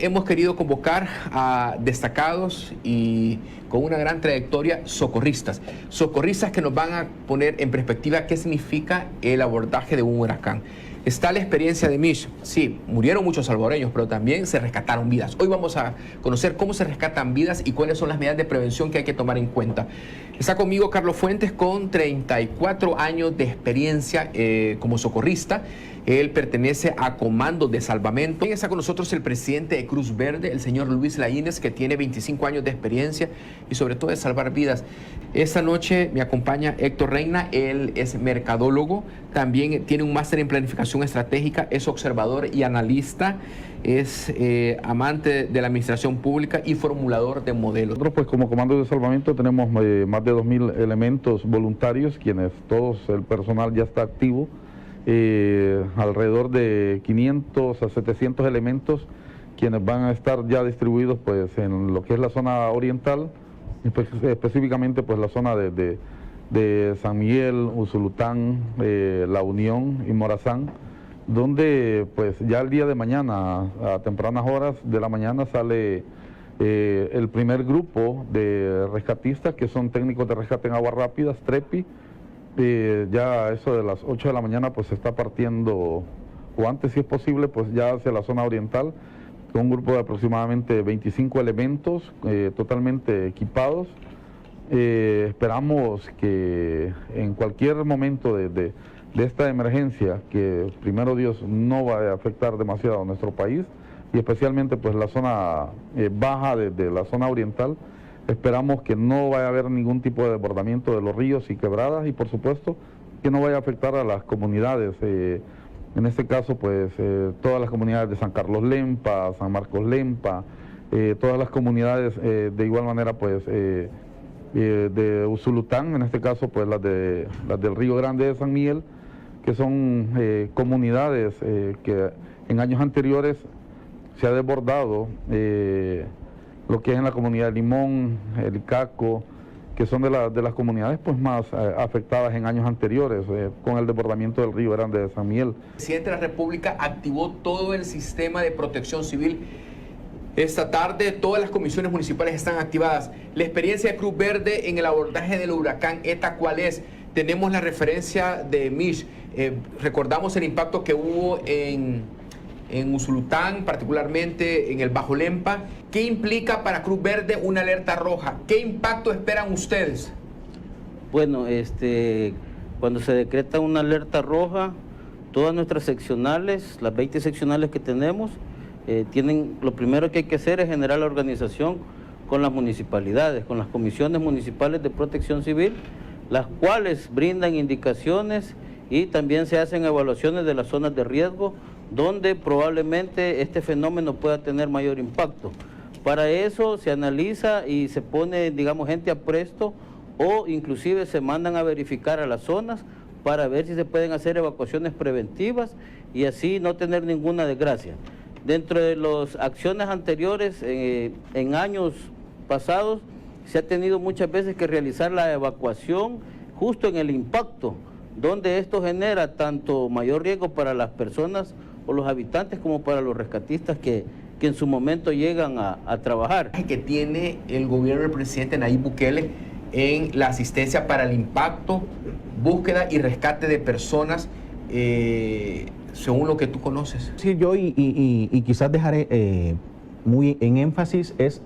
hemos querido convocar a destacados y con una gran trayectoria socorristas. Socorristas que nos van a poner en perspectiva qué significa el abordaje de un huracán. Está la experiencia de Mish. Sí, murieron muchos salvadoreños, pero también se rescataron vidas. Hoy vamos a conocer cómo se rescatan vidas y cuáles son las medidas de prevención que hay que tomar en cuenta. Está conmigo Carlos Fuentes con 34 años de experiencia como socorrista. Él pertenece a Comandos de Salvamento. También está con nosotros el presidente de Cruz Verde, el señor Luis Laínez, que tiene 25 años de experiencia y sobre todo de salvar vidas. Esta noche me acompaña Héctor Reina, él es mercadólogo, también tiene un máster en planificación estratégica, es observador y analista, es amante de la administración pública y formulador de modelos. Nosotros pues como Comando de Salvamento tenemos más de 2.000 elementos voluntarios, quienes todos el personal ya está activo. Alrededor de 500 a 700 elementos quienes van a estar ya distribuidos pues en lo que es la zona oriental, específicamente pues la zona de San Miguel, Usulután, La Unión y Morazán, donde pues ya el día de mañana a tempranas horas de la mañana sale el primer grupo de rescatistas que son técnicos de rescate en aguas rápidas, TREPI. Ya a eso de las 8 de la mañana pues se está partiendo, o antes si es posible, pues ya hacia la zona oriental, con un grupo de aproximadamente 25 elementos totalmente equipados. Esperamos que en cualquier momento de esta emergencia, que primero Dios no va a afectar demasiado a nuestro país, y especialmente pues la zona baja de la zona oriental, esperamos que no vaya a haber ningún tipo de desbordamiento de los ríos y quebradas y por supuesto que no vaya a afectar a las comunidades, en este caso pues todas las comunidades de San Carlos Lempa, San Marcos Lempa, todas las comunidades de igual manera pues de Usulután, en este caso pues las del Río Grande de San Miguel, que son comunidades que en años anteriores se ha desbordado lo que es en la comunidad de Limón, el Icaco, que son de las comunidades pues más afectadas en años anteriores con el desbordamiento del Río Grande de San Miguel. El presidente de la República activó todo el sistema de protección civil. Esta tarde todas las comisiones municipales están activadas. La experiencia de Cruz Verde en el abordaje del huracán ETA, ¿cuál es? Tenemos la referencia de Mish. Recordamos el impacto que hubo en Usulután, particularmente en el Bajo Lempa. ¿Qué implica para Cruz Verde una alerta roja? ¿Qué impacto esperan ustedes? Bueno, cuando se decreta una alerta roja, todas nuestras seccionales, las 20 seccionales que tenemos, lo primero que hay que hacer es generar la organización con las municipalidades, con las comisiones municipales de protección civil, las cuales brindan indicaciones y también se hacen evaluaciones de las zonas de riesgo donde probablemente este fenómeno pueda tener mayor impacto. Para eso se analiza y se pone, digamos, gente a presto o inclusive se mandan a verificar a las zonas para ver si se pueden hacer evacuaciones preventivas y así no tener ninguna desgracia. Dentro de las acciones anteriores, en años pasados, se ha tenido muchas veces que realizar la evacuación justo en el impacto, donde esto genera tanto mayor riesgo para las personas o los habitantes como para los rescatistas que en su momento llegan a trabajar. Que tiene el gobierno del presidente Nayib Bukele en la asistencia para el impacto, búsqueda y rescate de personas, según lo que tú conoces. Sí, yo y quizás dejaré muy en énfasis es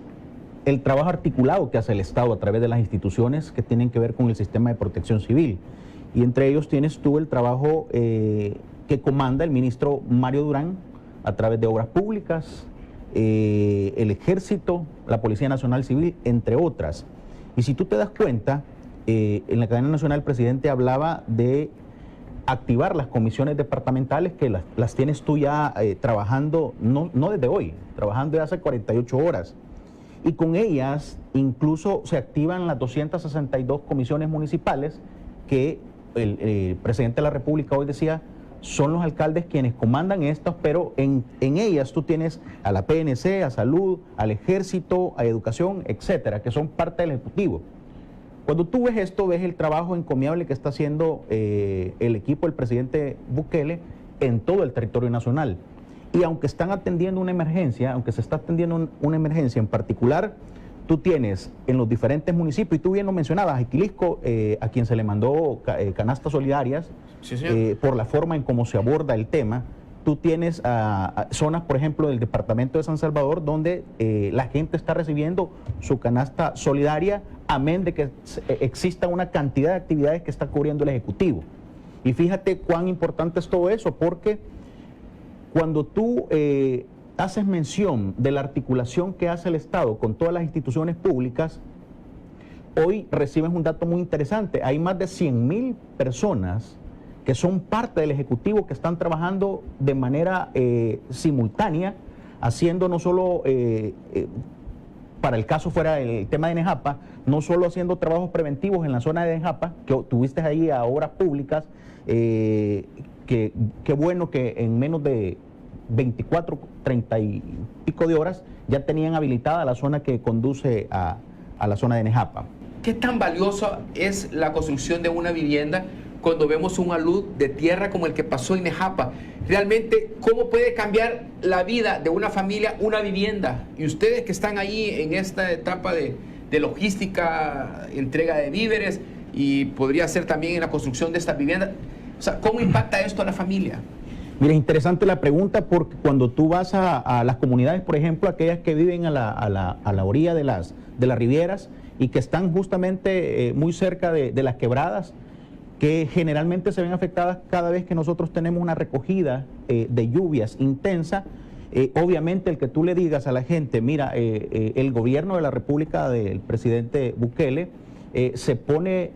el trabajo articulado que hace el Estado a través de las instituciones que tienen que ver con el sistema de protección civil. Y entre ellos tienes tú el trabajo que comanda el ministro Mario Durán a través de Obras Públicas, el Ejército, la Policía Nacional Civil, entre otras. Y si tú te das cuenta, en la cadena nacional el presidente hablaba de activar las comisiones departamentales que las tienes tú ya trabajando, no desde hoy, trabajando desde hace 48 horas. Y con ellas incluso se activan las 262 comisiones municipales que el presidente de la República hoy decía son los alcaldes quienes comandan estas, pero en ellas tú tienes a la PNC, a Salud, al Ejército, a Educación, etcétera, que son parte del Ejecutivo. Cuando tú ves esto, ves el trabajo encomiable que está haciendo el equipo del presidente Bukele en todo el territorio nacional. y aunque están atendiendo una emergencia, aunque se está atendiendo una emergencia en particular, tú tienes en los diferentes municipios, y tú bien lo mencionabas, Aquilisco, a quien se le mandó canastas solidarias, Sí, señor. por la forma en cómo se aborda el tema. Tú tienes zonas, por ejemplo, del departamento de San Salvador, donde la gente está recibiendo su canasta solidaria, amén de que exista una cantidad de actividades que está cubriendo el Ejecutivo. Y fíjate cuán importante es todo eso, porque cuando tú haces mención de la articulación que hace el Estado con todas las instituciones públicas, hoy recibes un dato muy interesante. Hay más de 100.000 personas que son parte del Ejecutivo, que están trabajando de manera simultánea, haciendo no solo, para el caso fuera el tema de Nejapa, no solo haciendo trabajos preventivos en la zona de Nejapa, que tuviste ahí a obras públicas, qué bueno que en menos de 24, 30 y pico de horas ya tenían habilitada la zona que conduce a la zona de Nejapa. ¿Qué tan valiosa es la construcción de una vivienda cuando vemos un alud de tierra como el que pasó en Nejapa? Realmente, ¿cómo puede cambiar la vida de una familia una vivienda? Y ustedes que están ahí en esta etapa de logística, entrega de víveres, y podría ser también en la construcción de estas viviendas, o sea, ¿cómo impacta esto a la familia? Mira, es interesante la pregunta, porque cuando tú vas a las comunidades, por ejemplo, aquellas que viven a la orilla de las rivieras y que están justamente muy cerca de las quebradas, que generalmente se ven afectadas cada vez que nosotros tenemos una recogida de lluvias intensa, obviamente el que tú le digas a la gente, mira, el gobierno de la República del presidente Bukele se pone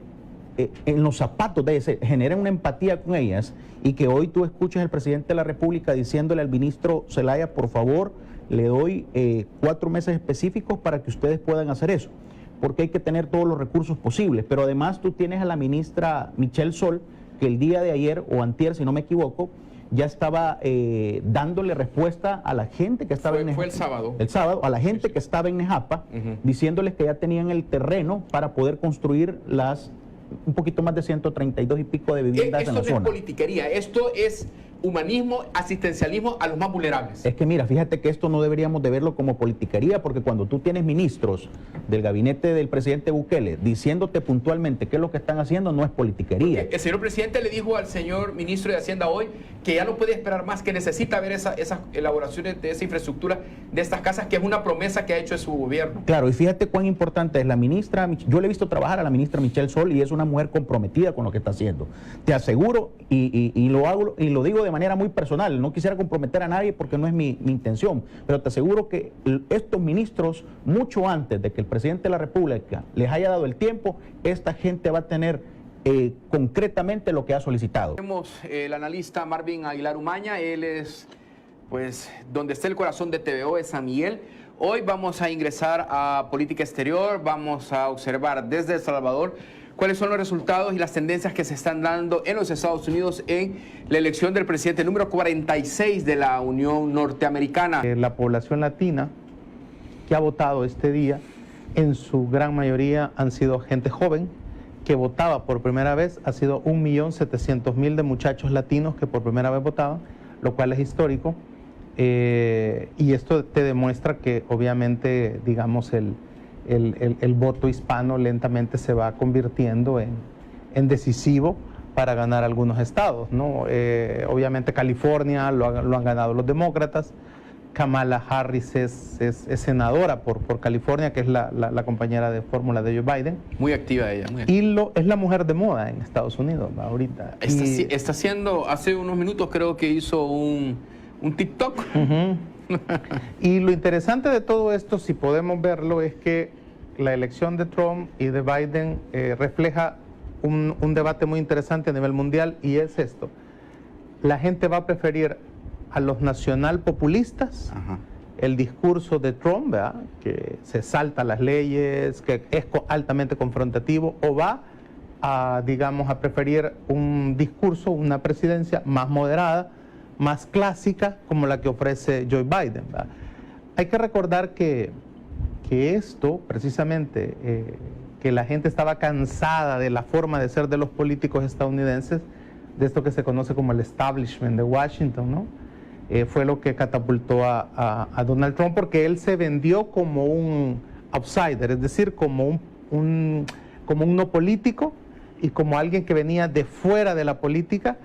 en los zapatos de ese, genera una empatía con ellas, y que hoy tú escuches al presidente de la República diciéndole al ministro Zelaya, por favor, le doy 4 meses específicos para que ustedes puedan hacer eso, porque hay que tener todos los recursos posibles. Pero además tú tienes a la ministra Michelle Sol, que el día de ayer o antier, si no me equivoco, ya estaba dándole respuesta a la gente que estaba en Nejapa. Fue el sábado. El sábado, a la gente que estaba en Nejapa, diciéndoles que ya tenían el terreno para poder construir un poquito más de 132 y pico de viviendas en la zona. Esto no es politiquería, esto es humanismo, asistencialismo a los más vulnerables. Es que mira, fíjate que esto no deberíamos de verlo como politiquería, porque cuando tú tienes ministros del gabinete del presidente Bukele diciéndote puntualmente qué es lo que están haciendo, no es politiquería. El señor presidente le dijo al señor ministro de Hacienda hoy que ya no puede esperar más, que necesita ver esas elaboraciones de esa infraestructura de estas casas, que es una promesa que ha hecho su gobierno. Claro, y fíjate cuán importante es la ministra. Yo le he visto trabajar a la ministra Michelle Sol, y es una mujer comprometida con lo que está haciendo. Te aseguro, y lo digo de manera muy personal, no quisiera comprometer a nadie porque no es mi intención, pero te aseguro que estos ministros, mucho antes de que el presidente de la República les haya dado el tiempo, esta gente va a tener concretamente lo que ha solicitado. Tenemos el analista Marvin Aguilar Umaña, él es, pues, donde está el corazón de TVO, es San Miguel. Hoy vamos a ingresar a política exterior, vamos a observar desde El Salvador cuáles son los resultados y las tendencias que se están dando en los Estados Unidos en la elección del presidente número 46 de la Unión Norteamericana. La población latina que ha votado este día, en su gran mayoría han sido gente joven que votaba por primera vez. Ha sido 1.700.000 de muchachos latinos que por primera vez votaban, lo cual es histórico. Y esto te demuestra que obviamente, digamos, el voto hispano lentamente se va convirtiendo en decisivo para ganar algunos estados, ¿no? Obviamente California lo han ganado los demócratas. Kamala Harris es senadora por California, que es la compañera de fórmula de Joe Biden. Muy activa ella. Muy activa. Y es la mujer de moda en Estados Unidos ahorita. Está haciendo, hace unos minutos creo que hizo un TikTok. Y lo interesante de todo esto, si podemos verlo, es que la elección de Trump y de Biden refleja un debate muy interesante a nivel mundial, y es esto: la gente va a preferir a los nacional populistas, el discurso de Trump, ¿verdad?, que se salta las leyes, que es altamente confrontativo, o va a, digamos, a preferir un discurso, una presidencia más moderada, más clásica, como la que ofrece Joe Biden, ¿verdad? Hay que recordar que esto, precisamente, que la gente estaba cansada de la forma de ser de los políticos estadounidenses, de esto que se conoce como el establishment de Washington, ¿no? fue lo que catapultó a Donald Trump, porque él se vendió como un outsider, es decir, como un no político y como alguien que venía de fuera de la política,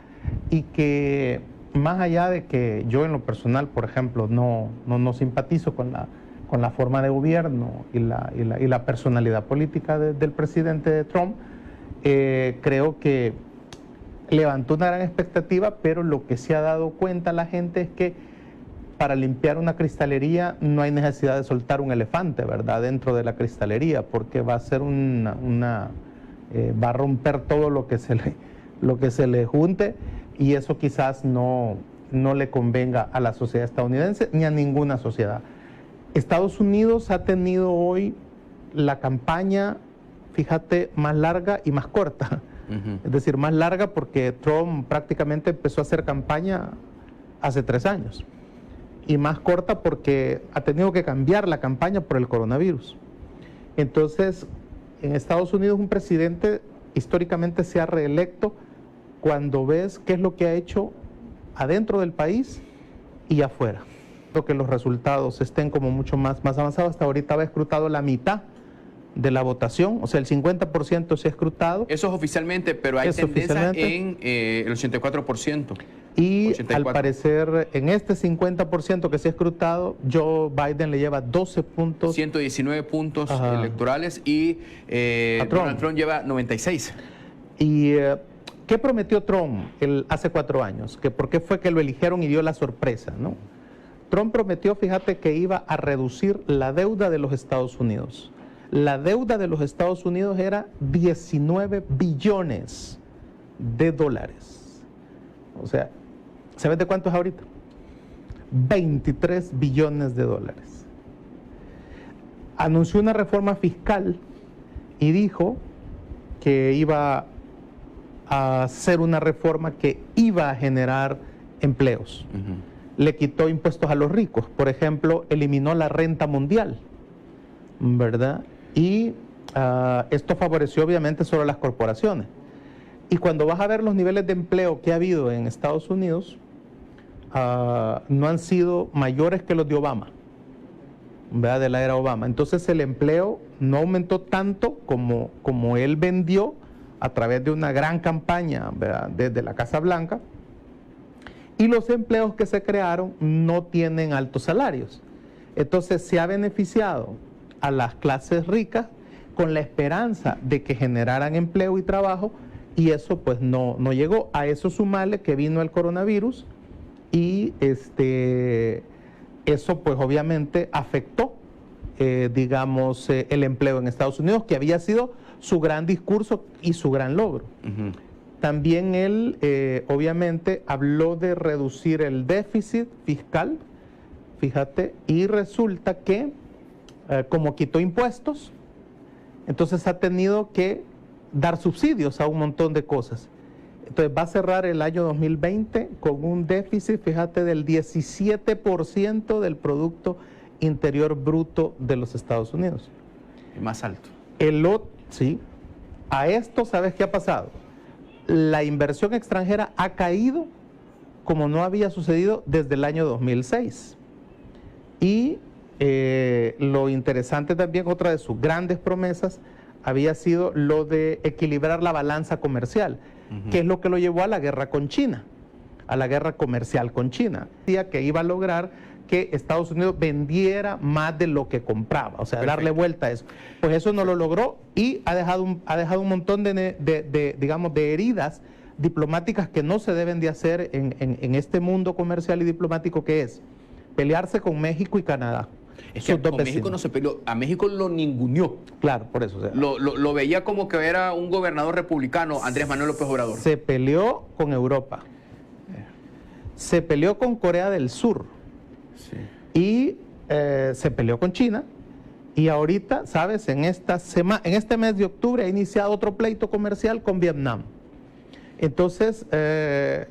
y que más allá de que yo en lo personal, por ejemplo, no simpatizo con la forma de gobierno y la personalidad política del presidente Trump, creo que levantó una gran expectativa, pero lo que se ha dado cuenta la gente es que para limpiar una cristalería no hay necesidad de soltar un elefante, ¿verdad?, dentro de la cristalería, porque va a ser va a romper todo lo que se le junte, y eso quizás no le convenga a la sociedad estadounidense ni a ninguna sociedad. Estados Unidos ha tenido hoy la campaña, fíjate, más larga y más corta. Es decir, más larga porque Trump prácticamente empezó a hacer campaña hace 3 años. Y más corta porque ha tenido que cambiar la campaña por el coronavirus. Entonces, en Estados Unidos un presidente históricamente se ha reelecto cuando ves qué es lo que ha hecho adentro del país y afuera. Creo que los resultados estén como mucho más avanzados. Hasta ahorita va escrutado la mitad de la votación, o sea, el 50% se ha escrutado. Eso es oficialmente, pero hay tendencia en el 84%. Y 84. al parecer, en este 50% que se ha escrutado, Joe Biden le lleva 12 puntos. 119 puntos electorales y Donald Trump lleva 96. ¿Y qué prometió Trump hace 4 años? ¿Por qué fue que lo eligieron y dio la sorpresa, no? Trump prometió, fíjate, que iba a reducir la deuda de los Estados Unidos. La deuda de los Estados Unidos era 19 billones de dólares. O sea, ¿sabes de cuánto es ahorita? 23 billones de dólares. Anunció una reforma fiscal y dijo que iba a hacer una reforma que iba a generar empleos. Le quitó impuestos a los ricos. Por ejemplo, eliminó la renta mundial, ¿verdad? Y esto favoreció obviamente solo a las corporaciones. Y cuando vas a ver los niveles de empleo que ha habido en Estados Unidos, no han sido mayores que los de Obama, ¿verdad?, de la era Obama. Entonces el empleo no aumentó tanto como él vendió a través de una gran campaña, ¿verdad?, desde la Casa Blanca. Y los empleos que se crearon no tienen altos salarios. Entonces se ha beneficiado a las clases ricas con la esperanza de que generaran empleo y trabajo, y eso pues no llegó. A eso sumarle que vino el coronavirus y eso pues obviamente afectó digamos el empleo en Estados Unidos, que había sido su gran discurso y su gran logro. También él obviamente habló de reducir el déficit fiscal, fíjate, y resulta que como quitó impuestos, entonces ha tenido que dar subsidios a un montón de cosas. Entonces va a cerrar el año 2020 con un déficit, fíjate, del 17% del Producto Interior Bruto de los Estados Unidos. El más alto. Sí. A esto, ¿sabes qué ha pasado? La inversión extranjera ha caído como no había sucedido desde el año 2006. Y lo interesante también, otra de sus grandes promesas, había sido lo de equilibrar la balanza comercial, que es lo que lo llevó a la guerra con China, a la guerra comercial con China. Decía que iba a lograr que Estados Unidos vendiera más de lo que compraba, o sea, darle vuelta a eso. Pues eso no lo logró y ha dejado un montón digamos, de heridas diplomáticas que no se deben de hacer en este mundo comercial y diplomático, que es pelearse con México y Canadá. Es que con México no se peleó, a México lo ninguneó. Claro, por eso. O sea, lo veía como que era un gobernador republicano, Andrés Manuel López Obrador. Se peleó con Europa, se peleó con Corea del Sur, sí, y se peleó con China, y ahorita, ¿sabes? En este mes de octubre ha iniciado otro pleito comercial con Vietnam. Entonces,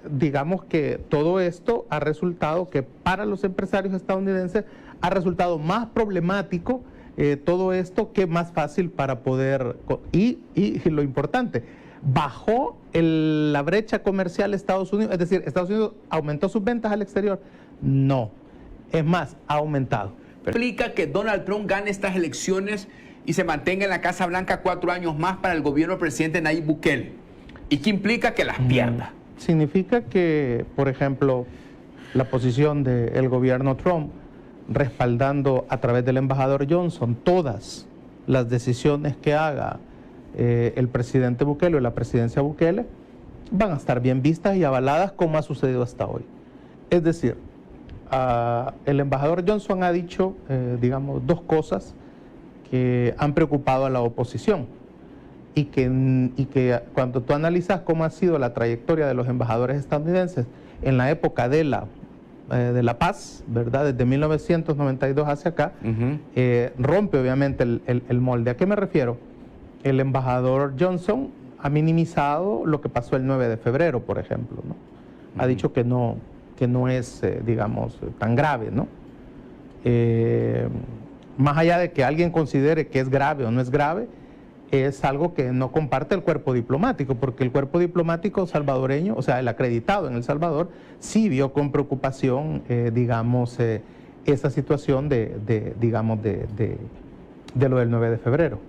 digamos que todo esto ha resultado que para los empresarios estadounidenses ha resultado más problemático todo esto que más fácil para poder... Y lo importante, bajó la brecha comercial Estados Unidos, es decir, Estados Unidos aumentó sus ventas al exterior, No. Es más, ha aumentado. Implica que Donald Trump gane estas elecciones y se mantenga en la Casa Blanca 4 años más para el gobierno del presidente Nayib Bukele. ¿Y qué implica que las pierda? Significa que, por ejemplo, la posición del gobierno Trump, respaldando a través del embajador Johnson todas las decisiones que haga el presidente Bukele o la presidencia Bukele, van a estar bien vistas y avaladas como ha sucedido hasta hoy. Es decir, el embajador Johnson ha dicho, digamos, dos cosas que han preocupado a la oposición y que cuando tú analizas cómo ha sido la trayectoria de los embajadores estadounidenses en la época de la paz, ¿verdad? Desde 1992 hacia acá, rompe obviamente el molde. ¿A qué me refiero? El embajador Johnson ha minimizado lo que pasó el 9 de febrero, por ejemplo, ¿no? Ha dicho que no es, digamos, tan grave, ¿no? Más allá de que alguien considere que es grave o no es grave, es algo que no comparte el cuerpo diplomático, porque el cuerpo diplomático salvadoreño, o sea, el acreditado en El Salvador, sí vio con preocupación, digamos, esa situación de lo del 9 de febrero.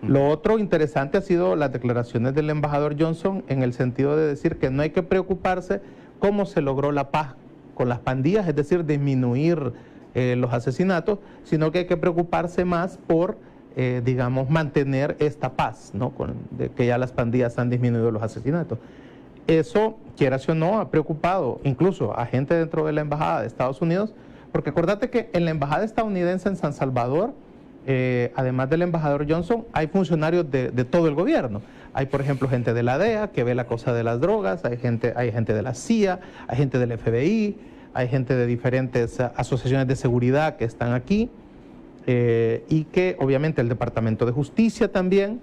Lo otro interesante ha sido las declaraciones del embajador Johnson en el sentido de decir que no hay que preocuparse cómo se logró la paz con las pandillas, es decir, disminuir los asesinatos, sino que hay que preocuparse más por, digamos, mantener esta paz, ¿no? De que ya las pandillas han disminuido los asesinatos. Eso, quieras o no, ha preocupado incluso a gente dentro de la embajada de Estados Unidos, porque acordate que en la embajada estadounidense en San Salvador, además del embajador Johnson, hay funcionarios de todo el gobierno. Hay, por ejemplo, gente de la DEA que ve la cosa de las drogas, hay gente de la CIA, hay gente del FBI, hay gente de diferentes asociaciones de seguridad que están aquí, y que obviamente el Departamento de Justicia también,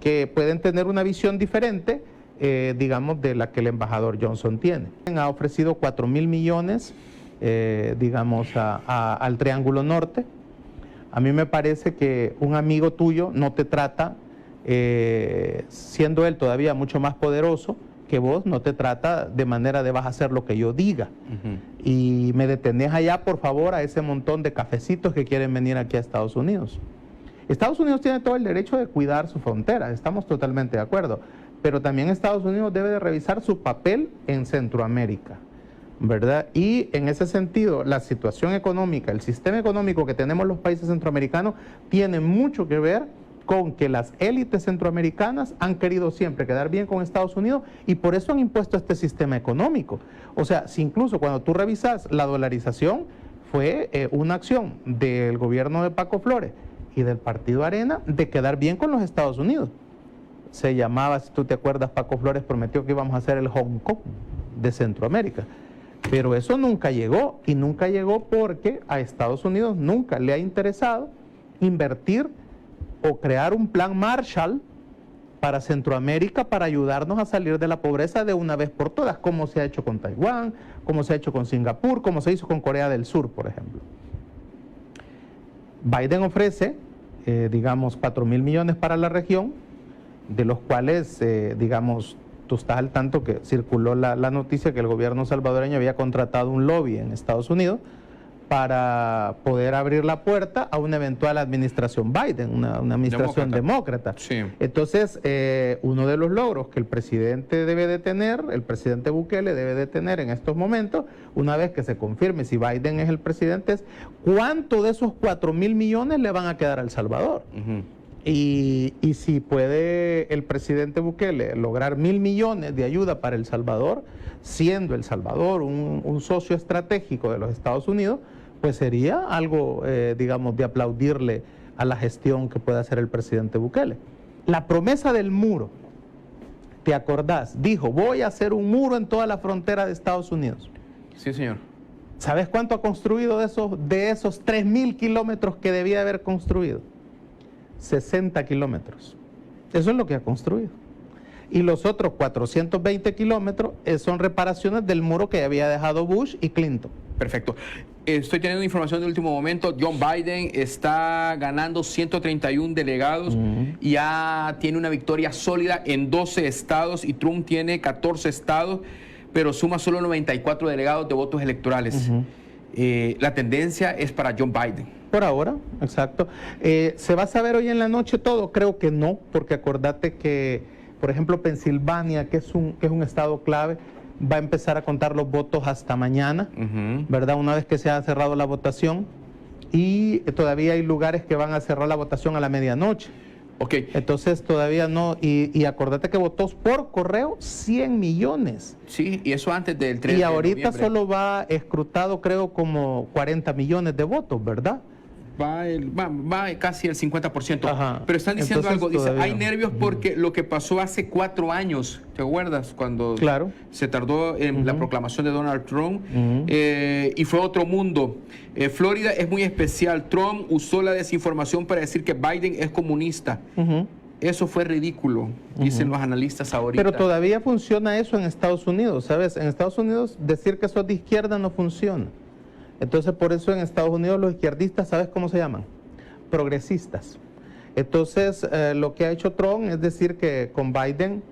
que pueden tener una visión diferente, digamos, de la que el embajador Johnson tiene. Ha ofrecido 4.000 millones, digamos, al Triángulo Norte. A mí me parece que un amigo tuyo no te trata, siendo él todavía mucho más poderoso que vos, no te trata de manera de vas a hacer lo que yo diga. Y me detenés allá, por favor, a ese montón de cafecitos que quieren venir aquí a Estados Unidos. Estados Unidos tiene todo el derecho de cuidar su frontera, estamos totalmente de acuerdo, pero también Estados Unidos debe de revisar su papel en Centroamérica, ¿verdad? Y en ese sentido, la situación económica, el sistema económico que tenemos los países centroamericanos tiene mucho que ver con que las élites centroamericanas han querido siempre quedar bien con Estados Unidos y por eso han impuesto este sistema económico. O sea, si incluso cuando tú revisas la dolarización, fue una acción del gobierno de Paco Flores y del Partido Arena de quedar bien con los Estados Unidos. Se llamaba, si tú te acuerdas, Paco Flores prometió que íbamos a hacer el Hong Kong de Centroamérica. Pero eso nunca llegó, y nunca llegó porque a Estados Unidos nunca le ha interesado invertir o crear un plan Marshall para Centroamérica para ayudarnos a salir de la pobreza de una vez por todas, como se ha hecho con Taiwán, como se ha hecho con Singapur, como se hizo con Corea del Sur, por ejemplo. Biden ofrece, digamos, 4.000 millones para la región, de los cuales, digamos, tú estás al tanto que circuló la noticia que el gobierno salvadoreño había contratado un lobby en Estados Unidos para poder abrir la puerta a una eventual administración Biden, una administración demócrata. Sí. Entonces, uno de los logros que el presidente debe de tener, el presidente Bukele debe de tener en estos momentos, una vez que se confirme si Biden es el presidente, es cuánto de esos 4.000 millones le van a quedar a El Salvador. Y si puede el presidente Bukele lograr 1.000 millones de ayuda para El Salvador, siendo El Salvador un socio estratégico de los Estados Unidos, pues sería algo, digamos, de aplaudirle a la gestión que puede hacer el presidente Bukele. La promesa del muro, ¿te acordás? Dijo, voy a hacer un muro en toda la frontera de Estados Unidos. Sí, señor. ¿Sabes cuánto ha construido de esos 3.000 kilómetros que debía haber construido? 60 kilómetros. Eso es lo que ha construido. Y los otros 420 kilómetros son reparaciones del muro que había dejado Bush y Clinton. Perfecto. Estoy teniendo información de último momento. John Biden está ganando 131 delegados y ya tiene una victoria sólida en 12 estados, y Trump tiene 14 estados, pero suma solo 94 delegados de votos electorales. la tendencia es para John Biden. Por ahora, exacto. ¿Se va a saber hoy en la noche todo? Creo que no, porque acordate que, por ejemplo, Pensilvania, que es un estado clave, va a empezar a contar los votos hasta mañana, ¿verdad? Una vez que se ha cerrado la votación, y todavía hay lugares que van a cerrar la votación a la medianoche. Ok. Entonces todavía no, y acordate que votó por correo 100 millones. Sí, y eso antes del 3 Y de ahorita noviembre. solo va escrutado, creo, como 40 millones de votos, ¿verdad? Va casi el 50%. Ajá. Pero están diciendo Entonces, algo, dice, todavía hay no. nervios porque lo que pasó hace 4 años, ¿te acuerdas? Cuando Claro. se tardó en la proclamación de Donald Trump, Ujú. y fue otro mundo. Florida es muy especial. Trump usó la desinformación para decir que Biden es comunista. Ujú. Eso fue ridículo, dicen los analistas ahorita. Pero todavía funciona eso en Estados Unidos, ¿sabes? En Estados Unidos decir que sos de izquierda no funciona. Entonces por eso en Estados Unidos los izquierdistas, ¿sabes cómo se llaman? Progresistas. Entonces lo que ha hecho Trump es decir que con Biden,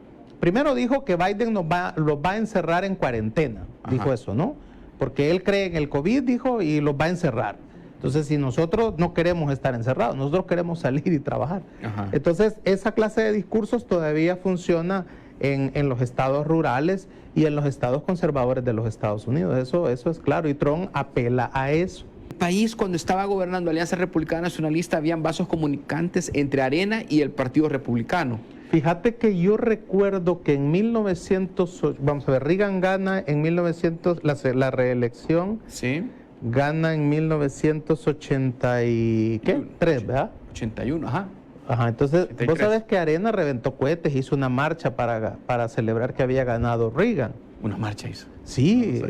primero dijo que Biden los va a encerrar en cuarentena, dijo eso, ¿no? Porque él cree en el COVID, dijo, y los va a encerrar. Entonces, si nosotros no queremos estar encerrados, nosotros queremos salir y trabajar. Ajá. Entonces, esa clase de discursos todavía funciona en los estados rurales y en los estados conservadores de los Estados Unidos. Eso es claro, y Trump apela a eso. El país, cuando estaba gobernando Alianza Republicana Nacionalista, habían vasos comunicantes entre Arena y el Partido Republicano. Fíjate que yo recuerdo que en 1900, vamos a ver, Reagan gana en 1900, la reelección Sí. gana en 1983, ¿verdad? 81, ajá. Ajá, entonces, 83. vos sabés que Arena reventó cohetes, hizo una marcha para celebrar que había ganado Reagan. Una marcha hizo. Sí,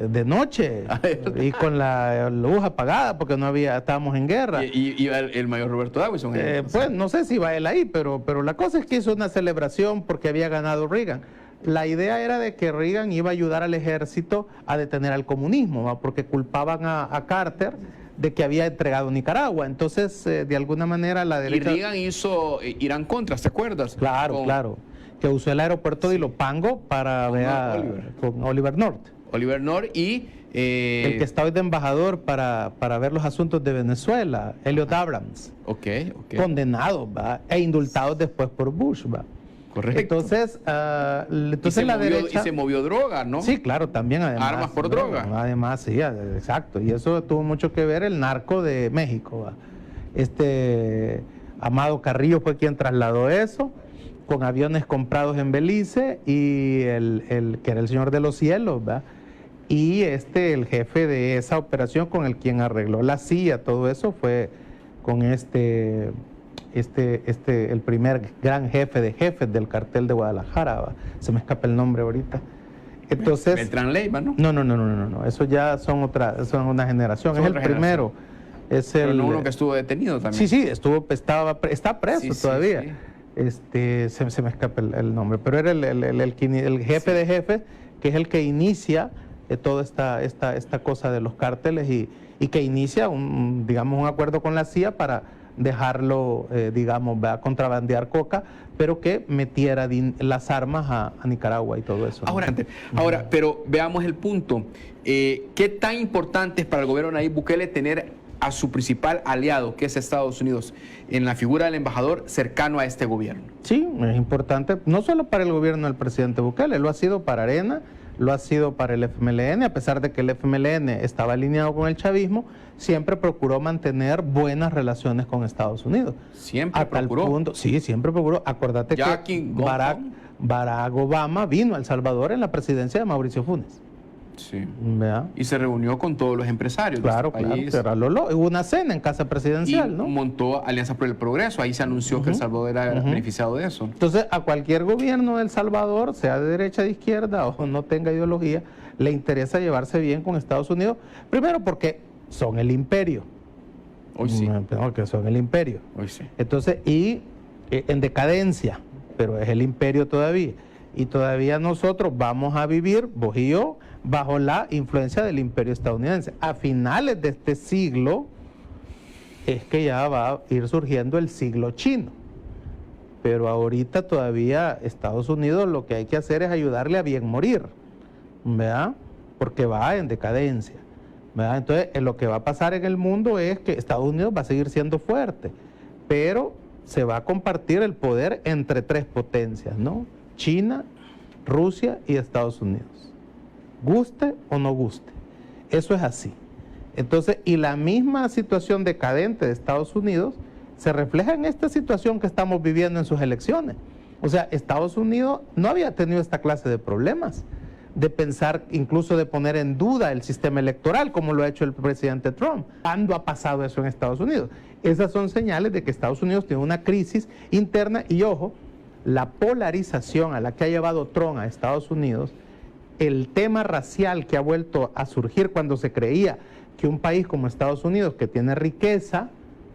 de noche, y con la luz apagada, porque no había, estábamos en guerra. Y iba el mayor Roberto Dawson. Pues no sé si va él ahí, pero la cosa es que hizo una celebración porque había ganado Reagan. La idea era de que Reagan iba a ayudar al ejército a detener al comunismo, ¿va? Porque culpaban a Carter de que había entregado Nicaragua. Entonces, de alguna manera la Y derecha... Reagan hizo Irán Contra, ¿te acuerdas? Claro, claro. Que usó el aeropuerto de Ilopango para ver con Oliver North. Oliver North y... El que está hoy de embajador para ver los asuntos de Venezuela, Elliot Abrams. Ok. Condenados, ¿va? E indultados después por Bush, ¿va? Correcto. Entonces, la derecha... Y se movió droga, ¿no? Sí, claro, también además. Armas por droga. Además, sí, exacto. Y eso tuvo mucho que ver el narco de México, ¿va? Amado Carrillo fue quien trasladó eso, con aviones comprados en Belice, y el que era el Señor de los Cielos, ¿va? Y el jefe de esa operación con el quien arregló la CIA, todo eso fue con el primer gran jefe de jefes del cartel de Guadalajara, ¿va? Se me escapa el nombre ahorita. Entonces, Beltrán Leiva, ¿no? No, eso ya son una generación, Son es el otra primero. Es Pero el, no uno que estuvo detenido también. Sí, está preso Sí, sí, todavía. sí. Se me escapa el nombre, pero era el jefe de jefes, que es el que inicia toda esta cosa de los cárteles y que inicia un acuerdo con la CIA para dejarlo, va a contrabandear coca, pero que metiera las armas a Nicaragua y todo eso, ¿no? Ahora, pero veamos el punto. ¿Qué tan importante es para el gobierno de Nayib Bukele tener a su principal aliado, que es Estados Unidos, en la figura del embajador cercano a este gobierno? Sí, es importante, no solo para el gobierno del presidente Bukele, lo ha sido para Arena, lo ha sido para el FMLN, a pesar de que el FMLN estaba alineado con el chavismo, siempre procuró mantener buenas relaciones con Estados Unidos. Siempre procuró. Tal punto, sí, siempre procuró. Acordate que Barack Obama vino a El Salvador en la presidencia de Mauricio Funes. Sí. ¿Verdad? Y se reunió con todos los empresarios Claro, de este país. hubo una cena en casa presidencial, Y ¿no? montó Alianza por el Progreso. Ahí se anunció que El Salvador era beneficiado de eso. Entonces, a cualquier gobierno de El Salvador, sea de derecha, de izquierda o no tenga ideología, le interesa llevarse bien con Estados Unidos. Primero porque son el imperio. Hoy sí. Que son el imperio. Hoy sí. Entonces, en decadencia, pero es el imperio todavía. Y todavía nosotros vamos a vivir, vos y yo, bajo la influencia del imperio estadounidense. A finales de este siglo es que ya va a ir surgiendo el siglo chino. Pero ahorita todavía Estados Unidos lo que hay que hacer es ayudarle a bien morir, ¿verdad? Porque va en decadencia. ¿verdad? Entonces, lo que va a pasar en el mundo es que Estados Unidos va a seguir siendo fuerte, pero se va a compartir el poder entre tres potencias, ¿no? China, Rusia y Estados Unidos. Guste o no guste. Eso es así. Entonces, y la misma situación decadente de Estados Unidos se refleja en esta situación que estamos viviendo en sus elecciones. O sea, Estados Unidos no había tenido esta clase de problemas, de pensar, incluso de poner en duda el sistema electoral, como lo ha hecho el presidente Trump. ¿Cuándo ha pasado eso en Estados Unidos? Esas son señales de que Estados Unidos tiene una crisis interna y, ojo, la polarización a la que ha llevado Trump a Estados Unidos, el tema racial que ha vuelto a surgir cuando se creía que un país como Estados Unidos, que tiene riqueza,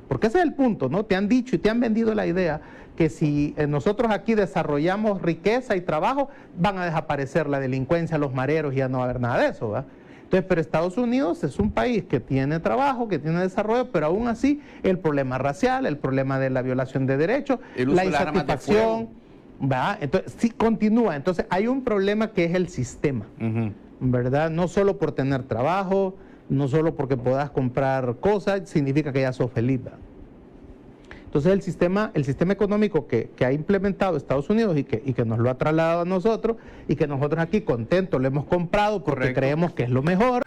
porque ese es el punto, ¿no? Te han dicho y te han vendido la idea que si nosotros aquí desarrollamos riqueza y trabajo, van a desaparecer la delincuencia, los mareros y ya no va a haber nada de eso, ¿verdad? Entonces, pero Estados Unidos es un país que tiene trabajo, que tiene desarrollo, pero aún así el problema racial, el problema de la violación de derechos, la insatisfacción, ¿verdad? Entonces, sí continúa. Entonces, hay un problema que es el sistema, ¿verdad? No solo por tener trabajo, no solo porque puedas comprar cosas, significa que ya sos feliz, ¿verdad? Entonces el sistema económico que ha implementado Estados Unidos y que nos lo ha trasladado a nosotros y que nosotros aquí contentos lo hemos comprado porque creemos que es lo mejor.